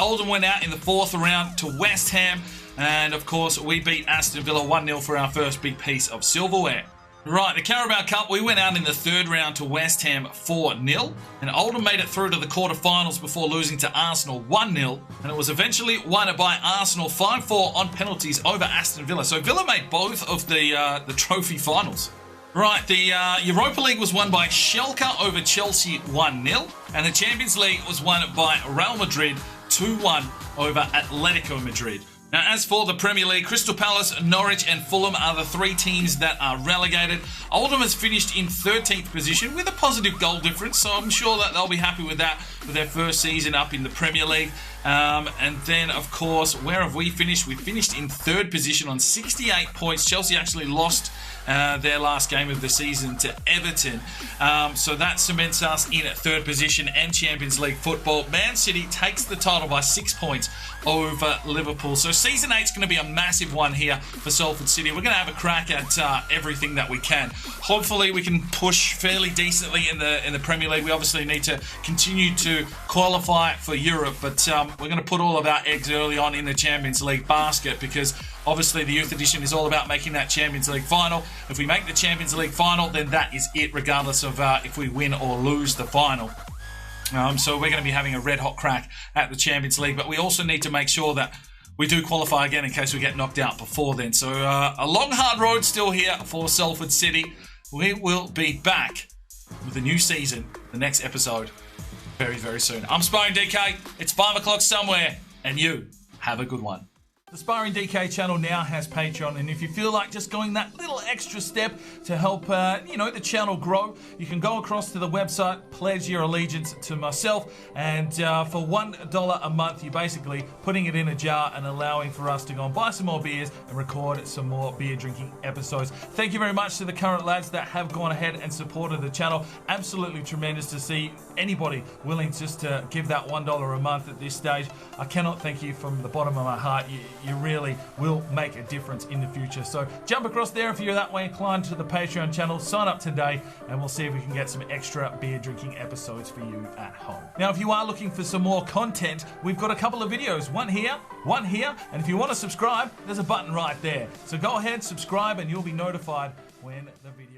Oldham went out in the 4th round to West Ham, and of course we beat Aston Villa 1-0 for our first big piece of silverware. Right, the Carabao Cup, we went out in the third round to West Ham 4-0, and Oldham made it through to the quarterfinals before losing to Arsenal 1-0, and it was eventually won by Arsenal 5-4 on penalties over Aston Villa. So Villa made both of the trophy finals. Right, the Europa League was won by Schalke over Chelsea 1-0, and the Champions League was won by Real Madrid 2-1 over Atletico Madrid. Now, as for the Premier League, Crystal Palace, Norwich and Fulham are the three teams that are relegated. Oldham has finished in 13th position with a positive goal difference, so I'm sure that they'll be happy with that for their first season up in the Premier League. And then, of course, where have we finished? We finished in third position on 68 points. Chelsea actually lost their last game of the season to Everton. So that cements us in at third position and Champions League football. Man City takes the title by 6 points over Liverpool. So season 8 is going to be a massive one here for Salford City. We're going to have a crack at everything that we can. Hopefully we can push fairly decently in the Premier League. We obviously need to continue to qualify for Europe, but we're going to put all of our eggs early on in the Champions League basket, because obviously the Youth Edition is all about making that Champions League final. If we make the Champions League final, then that is it, regardless of if we win or lose the final. So we're going to be having a red-hot crack at the Champions League, but we also need to make sure that we do qualify again in case we get knocked out before then. So a long, hard road still here for Salford City. We will be back with a new season, the next episode, very, very soon. I'm Sparring DK. It's 5 o'clock somewhere, and you have a good one. The Sparring DK channel now has Patreon, and if you feel like just going that little extra step to help, the channel grow, you can go across to the website, pledge your allegiance to myself, and for $1 a month, you're basically putting it in a jar and allowing for us to go and buy some more beers and record some more beer drinking episodes. Thank you very much to the current lads that have gone ahead and supported the channel. Absolutely tremendous to see anybody willing just to give that $1 a month at this stage. I cannot thank you from the bottom of my heart. You really will make a difference in the future. So jump across there if you're that way inclined to the Patreon channel. Sign up today and we'll see if we can get some extra beer drinking episodes for you at home. Now, if you are looking for some more content, we've got a couple of videos. One here, and if you want to subscribe, there's a button right there. So go ahead, subscribe, and you'll be notified when the video